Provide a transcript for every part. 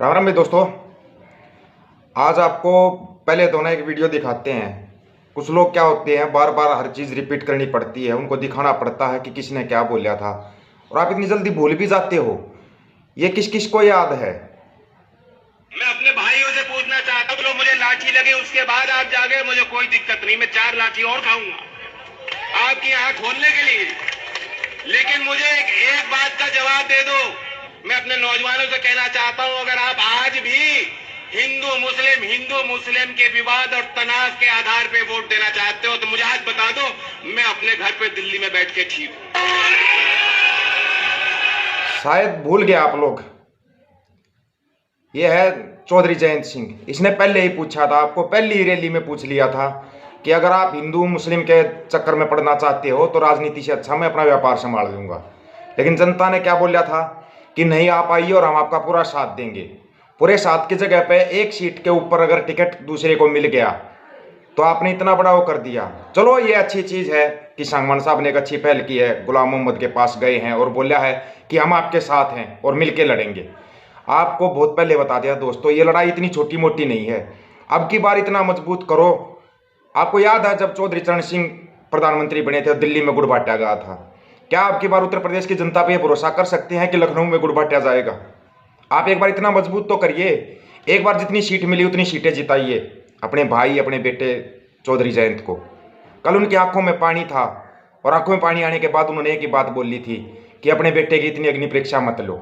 राम राम भी दोस्तों। आज आपको पहले तो ना एक वीडियो दिखाते हैं। कुछ लोग क्या होते हैं, बार बार हर चीज़ रिपीट करनी पड़ती है, उनको दिखाना पड़ता है कि किसने क्या बोला था, और आप इतनी जल्दी भूल भी जाते हो। ये किस किस को याद है? मैं अपने भाइयों से पूछना चाहता हूँ, तो मुझे लाठी लगे उसके बाद आप जागे, मुझे कोई दिक्कत नहीं, मैं 4 लाठी और खाऊंगा आपकी आंख खोलने के लिए। लेकिन मुझे एक बात का जवाब दे दो। मैं अपने नौजवानों से कहना चाहता हूं, अगर आप आज भी हिंदू मुस्लिम के विवाद और तनाव के आधार पे वोट देना चाहते हो, तो मुझे आज बता दो, मैं अपने घर पे दिल्ली में बैठ के ठीक हूं। शायद भूल गए आप लोग। ये है चौधरी जयंत सिंह। इसने पहले ही पूछा था, आपको पहली ही रैली में पूछ लिया था कि अगर आप हिंदू मुस्लिम के चक्कर में पड़ना चाहते हो तो राजनीति से अच्छा मैं अपना व्यापार संभाल लूंगा। लेकिन जनता ने क्या बोला था कि नहीं, आप आइए और हम आपका पूरा साथ देंगे। पूरे साथ की जगह पे एक सीट के ऊपर अगर टिकट दूसरे को मिल गया तो आपने इतना बड़ा वो कर दिया। चलो ये अच्छी चीज़ है कि सांगवान साहब ने एक अच्छी पहल की है, गुलाम मोहम्मद के पास गए हैं और बोला है कि हम आपके साथ हैं और मिलके लड़ेंगे। आपको बहुत पहले बता दिया दोस्तों, ये लड़ाई इतनी छोटी मोटी नहीं है। अब की बार इतना मजबूत करो। आपको याद है जब चौधरी चरण सिंह प्रधानमंत्री बने थे और दिल्ली में गुड़ बांटा गया था? क्या अब की बार उत्तर प्रदेश की जनता पे भरोसा कर सकते हैं कि लखनऊ में गुड़ बांटा जाएगा? आप एक बार इतना मजबूत तो करिए। एक बार जितनी सीट मिली उतनी सीटें जिताइए अपने भाई, अपने बेटे चौधरी जयंत को। कल उनकी आंखों में पानी था और आंखों में पानी आने के बाद उन्होंने एक ही बात बोली थी कि अपने बेटे की इतनी अग्नि परीक्षा मत लो।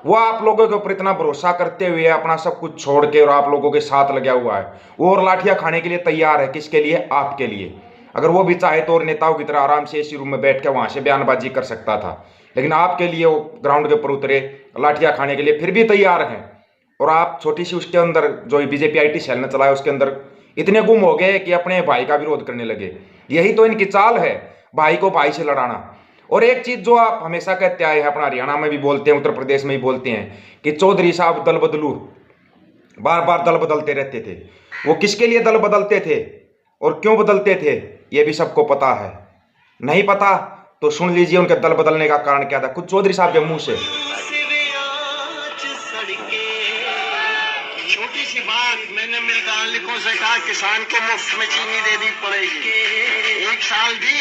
वो आप लोगों के ऊपर इतना भरोसा करते हुए अपना सब कुछ छोड़ के और आप लोगों के साथ लगा हुआ है। वो और लाठियां खाने के लिए तैयार है। किसके लिए? आपके लिए। अगर वो भी चाहे तो और नेताओं की तरह आराम से एसी रूम में बैठ के वहां से बयानबाजी कर सकता था, लेकिन आपके लिए वो ग्राउंड के ऊपर उतरे, लाठियां खाने के लिए फिर भी तैयार हैं। और आप छोटी सी उसके अंदर जो बीजेपी आईटी सेल ने चलाया उसके अंदर इतने गुम हो गए कि अपने भाई का विरोध करने लगे। यही तो इनकी चाल है, भाई को भाई से लड़ाना। और एक चीज जो आप हमेशा कहते आए हैं, अपना हरियाणा में भी बोलते हैं, उत्तर प्रदेश में भी बोलते हैं कि चौधरी साहब दल बदलू, बार बार दल बदलते रहते थे। वो किसके लिए दल बदलते थे और क्यों बदलते थे ये भी सबको पता है। नहीं पता तो सुन लीजिए उनके दल बदलने का कारण क्या था, कुछ चौधरी साहब के मुंह से। छोटी सी बात, मैंने मिल मालिकों से कहा किसान को मुफ्त में चीनी देनी पड़ेगी। एक साल भी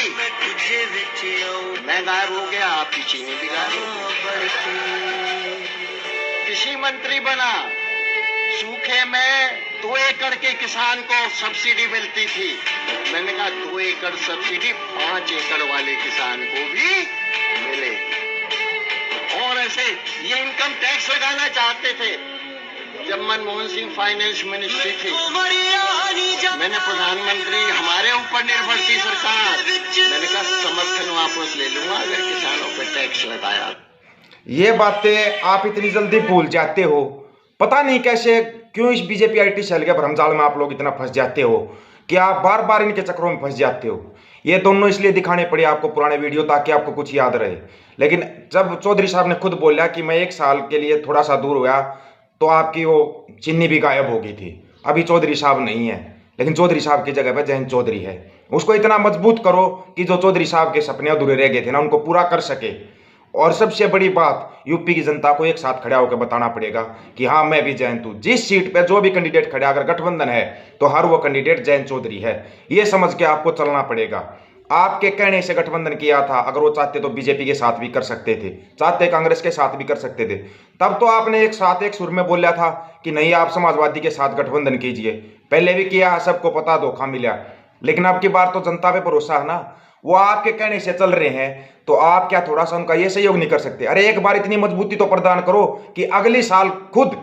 मैं गायब हो गया, आपकी चीनी भी गायब हो गई। कृषि मंत्री बना, सूखे में 2 एकड़ के किसान को सब्सिडी मिलती थी। मैंने कहा 2 एकड़ सब्सिडी 5 एकड़ वाले किसान को भी मिलेगी। और ऐसे ये इनकम टैक्स लगाना चाहते थे। जब मनमोहन सिंह फाइनेंस मिनिस्ट्री थी, मैंने प्रधानमंत्री, हमारे ऊपर निर्भर थी सरकार, मैंने कहा समर्थन वापस ले लूंगा अगर किसानों पर टैक्स लगाया। ये बातें आप इतनी जल्दी भूल जाते हो। पता नहीं कैसे, क्यों इस बीजेपी आईटी सेल के भ्रमजाल में आप लोग इतना फंस जाते हो कि आप बार बार इनके चक्रों में फंस जाते हो। ये दोनों इसलिए दिखाने पड़े आपको पुराने वीडियो ताकि आपको कुछ याद रहे। लेकिन जब चौधरी साहब ने खुद बोला कि मैं 1 साल के लिए थोड़ा सा दूर हुआ तो आपकी वो चिन्नी भी गायब हो गई थी। अभी चौधरी साहब नहीं है, लेकिन चौधरी साहब की जगह पर जयंत चौधरी है। उसको इतना मजबूत करो कि जो चौधरी साहब के सपने अधूरे रह गए थे ना, उनको पूरा कर सके। और सबसे बड़ी बात, यूपी की जनता को एक साथ खड़ा होकर बताना पड़ेगा कि हाँ मैं भी जयंत हूँ। जिस सीट पे जो भी कैंडिडेट खड़ा, अगर गठबंधन है तो हर वो कैंडिडेट जयंत चौधरी है। ये समझ के आपको चलना पड़ेगा। आपके कहने से गठबंधन किया था, अगर वो चाहते तो बीजेपी के साथ भी कर सकते थे, चाहते कांग्रेस के साथ भी कर सकते थे। तब तो आपने एक साथ एक सुर में बोला था कि नहीं आप समाजवादी के साथ गठबंधन कीजिए। पहले भी किया, सबको पता, धोखा मिला। लेकिन अब की बार तो जनता पे भरोसा है ना, वो आपके कहने से चल रहे हैं, तो आप क्या थोड़ा सा उनका ये सहयोग नहीं कर सकते? अरे एक बार इतनी मजबूती तो प्रदान करो कि अगली साल खुद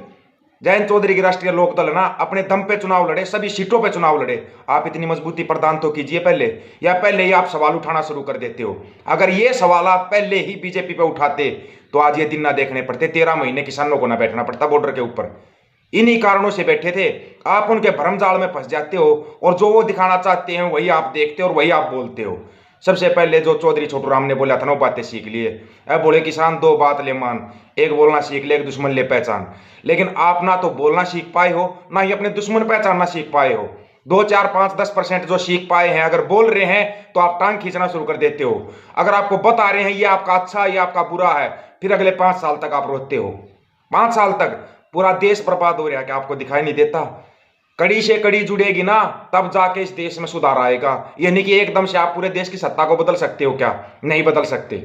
जयंत चौधरी की राष्ट्रीय लोकदल ना अपने दम पे चुनाव लड़े, सभी सीटों पे चुनाव लड़े। आप इतनी मजबूती प्रदान तो कीजिए पहले, या पहले ही आप सवाल उठाना शुरू कर देते हो। अगर ये सवाल आप पहले ही बीजेपी पे उठाते तो आज ये दिन ना देखने पड़ते, 13 महीने किसानों को ना बैठना पड़ता बॉर्डर के ऊपर। इन्हीं कारणों से बैठे थे। आप उनके भ्रमजाल में फंस जाते हो और जो वो दिखाना चाहते हैं वही आप देखते हो और वही आप बोलते हो। सबसे पहले जो चौधरी छोटू राम ने बोला था ना, बातें सीख लिए। अब बोले किसान 2 बात ले मान, एक बोलना सीख ले, एक दुश्मन ले पहचान। लेकिन आप ना तो बोलना सीख पाए हो, ना ही अपने दुश्मन पहचानना सीख पाए हो। 2, 4, 5, 10% जो सीख पाए हैं, अगर बोल रहे हैं तो आप टांग खींचना शुरू कर देते हो। अगर आपको बता रहे हैं ये आपका अच्छा, ये आपका बुरा है, फिर अगले 5 साल तक आप रोते हो। 5 साल तक पूरा देश बर्बाद हो रहा है, क्या आपको दिखाई नहीं देता? कड़ी से कड़ी जुड़ेगी ना, तब जाके इस देश में सुधार आएगा। ये नहीं कि एकदम से आप पूरे देश की सत्ता को बदल सकते हो, क्या नहीं बदल सकते।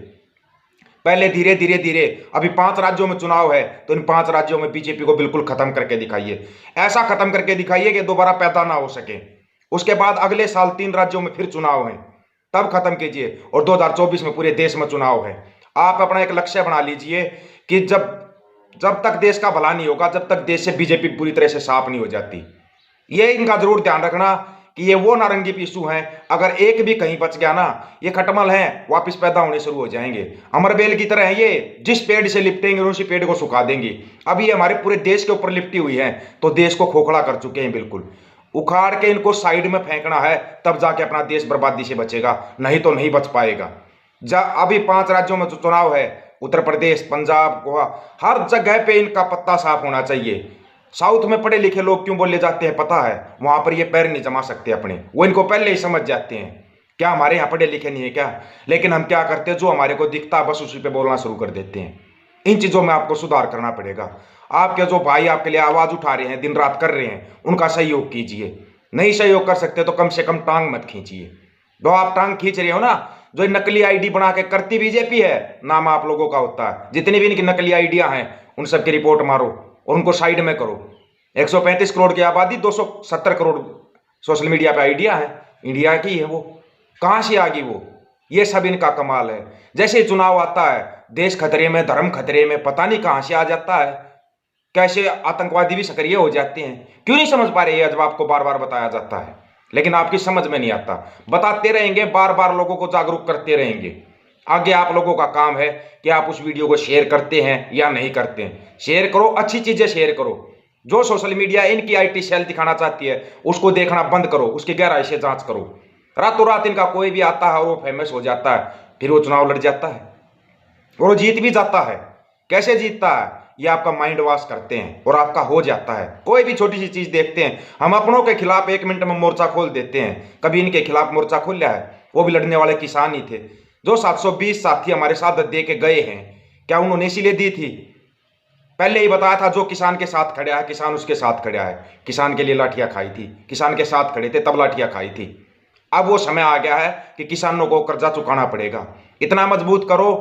पहले धीरे धीरे धीरे, अभी 5 राज्यों में चुनाव है तो इन 5 राज्यों में बीजेपी को बिल्कुल खत्म करके दिखाइए, ऐसा खत्म करके दिखाइए कि दोबारा पैदा ना हो सके। उसके बाद अगले साल 3 राज्यों में फिर चुनाव है, तब खत्म कीजिए। और 2024 में पूरे देश में चुनाव है। आप अपना एक लक्ष्य बना लीजिए कि जब तक देश का भला नहीं होगा, जब तक देश से बीजेपी पूरी तरह से साफ नहीं हो जाती। ये इनका जरूर ध्यान रखना कि ये वो नारंगी पीसू हैं, अगर एक भी कहीं बच गया ना, ये खटमल हैं, वापस पैदा होने शुरू हो जाएंगे। अमरबेल की तरह है ये, जिस पेड़ से लिपटेंगे उसी पेड़ को सुखा देंगे। अभी ये हमारे पूरे देश के ऊपर लिपटी हुई है, तो देश को खोखला कर चुके हैं बिल्कुल। उखाड़ के इनको साइड में फेंकना है, तब जाके अपना देश बर्बादी से बचेगा, नहीं तो नहीं बच पाएगा। अभी 5 राज्यों में जो चुनाव है, उत्तर प्रदेश, पंजाब, गोवा, हर जगह पे इनका पत्ता साफ होना चाहिए। साउथ में पढ़े लिखे लोग क्यों बोले जाते हैं पता है? वहां पर ये पैर नहीं जमा सकते अपने, वो इनको पहले ही समझ जाते हैं। क्या हमारे यहाँ पढ़े लिखे नहीं है क्या? लेकिन हम क्या करते हैं, जो हमारे को दिखता बस उसी पे बोलना शुरू कर देते हैं। इन चीजों में आपको सुधार करना पड़ेगा। आपके जो भाई आपके लिए आवाज उठा रहे हैं, दिन रात कर रहे हैं, उनका सहयोग कीजिए। नहीं सहयोग कर सकते तो कम से कम टांग मत खींचिए। जो आप टांग खींच रहे हो ना, जो नकली आईडी बना के करती बीजेपी है, नाम आप लोगों का होता है। जितनी भी इनकी नकली आईडियां हैं, उन सबकी रिपोर्ट मारो और उनको साइड में करो। 135 करोड़ की आबादी, 270 करोड़ सोशल मीडिया पे आइडिया है, इंडिया की है। वो कहां से आ गई वो? ये सब इनका कमाल है। जैसे चुनाव आता है, देश खतरे में, धर्म खतरे में, पता नहीं कहां से आ जाता है। कैसे आतंकवादी भी सक्रिय हो जाते हैं, क्यों नहीं समझ पा रहे? ये जब आपको बार बार बताया जाता है, लेकिन आपकी समझ में नहीं आता। बताते रहेंगे, बार बार लोगों को जागरूक करते रहेंगे। आगे आप लोगों का काम है कि आप उस वीडियो को शेयर करते हैं या नहीं करते हैं। शेयर करो, अच्छी चीजें शेयर करो। जो सोशल मीडिया इनकी आईटी सेल दिखाना चाहती है, उसको देखना बंद करो, उसकी गहराई से जांच करो। रातों रात इनका कोई भी आता है और वो फेमस हो जाता है, फिर वो चुनाव लड़ जाता है और वो जीत भी जाता है। कैसे जीतता है? ये आपका माइंड वॉश करते हैं और आपका हो जाता है। कोई भी छोटी सी चीज देखते हैं, हम अपनों के खिलाफ 1 मिनट में मोर्चा खोल देते हैं। कभी इनके खिलाफ मोर्चा खोल लिया है? वो भी लड़ने वाले किसान ही थे। जो 720 साथी हमारे साथ दे के गए हैं, क्या उन्होंने इसीलिए दी थी? पहले ही बताया था, जो किसान के साथ खड़ा है, किसान उसके साथ खड़ा है। किसान के लिए लाठियां खाई थी, किसान के साथ खड़े थे तब लाठियां खाई थी। अब वो समय आ गया है कि किसानों को कर्जा चुकाना पड़ेगा। इतना मजबूत करो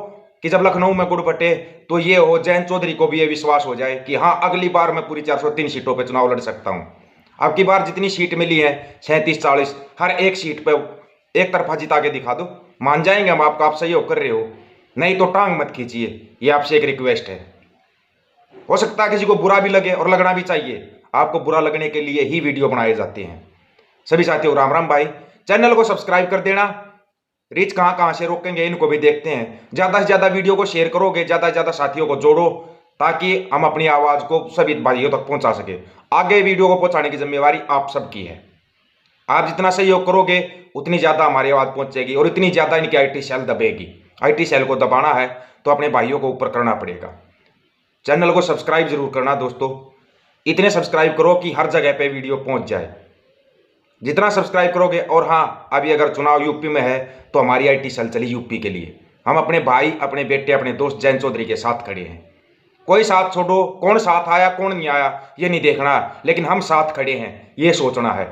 कि जब लखनऊ में गुड़ बटे तो ये हो, जयंत चौधरी को भी ये विश्वास हो जाए कि हाँ, अगली बार मैं पूरी 403 सीटों पर चुनाव लड़ सकता हूँ। अब की बार जितनी सीट मिली है, 37-40, हर एक सीट पर एक तरफा जिता के दिखा दो, मान जाएंगे हम आपका। आप सहयोग कर रहे हो, नहीं तो टांग मत खींचिए। ये आपसे एक रिक्वेस्ट है। हो सकता है किसी को बुरा भी लगे, और लगना भी चाहिए। आपको बुरा लगने के लिए ही वीडियो बनाए जाते हैं। सभी साथियों, राम राम भाई। चैनल को सब्सक्राइब कर देना। रीच कहां कहां से रोकेंगे, इनको भी देखते हैं। ज्यादा से ज्यादा वीडियो को शेयर करोगे, ज्यादा से ज्यादा साथियों को जोड़ो, ताकि हम अपनी आवाज को सभी भाइयों तक पहुंचा सके। आगे वीडियो को पहुंचाने की जिम्मेवारी आप सबकी है। आप जितना सहयोग करोगे, उतनी ज्यादा हमारी आवाज पहुंचेगी और इतनी ज्यादा इनकी आईटी सेल दबेगी। आईटी सेल को दबाना है तो अपने भाइयों को ऊपर करना पड़ेगा। चैनल को सब्सक्राइब जरूर करना दोस्तों। इतने सब्सक्राइब करो कि हर जगह पे वीडियो पहुंच जाए। जितना सब्सक्राइब करोगे, और हाँ, अभी अगर चुनाव यूपी में है तो हमारी आईटी सेल चली यूपी के लिए। हम अपने भाई, अपने बेटे, अपने दोस्त जयंत चौधरी के साथ खड़े हैं। कोई साथ छोड़ो, कौन साथ आया कौन नहीं आया ये नहीं देखना, लेकिन हम साथ खड़े हैं ये सोचना है।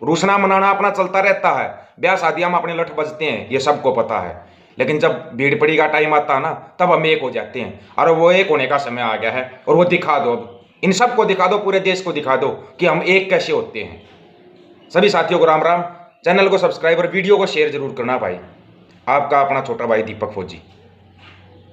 रूसना मनाना अपना चलता रहता है, ब्याह शादियां में अपने लठ बजते हैं, ये सबको पता है। लेकिन जब भीड़ पड़ी का टाइम आता है ना, तब हम एक हो जाते हैं। और वो एक होने का समय आ गया है, और वो दिखा दो। इन सबको दिखा दो, पूरे देश को दिखा दो कि हम एक कैसे होते हैं। सभी साथियों को राम राम। चैनल को सब्सक्राइब और वीडियो को शेयर जरूर करना भाई। आपका अपना छोटा भाई दीपक फौजी।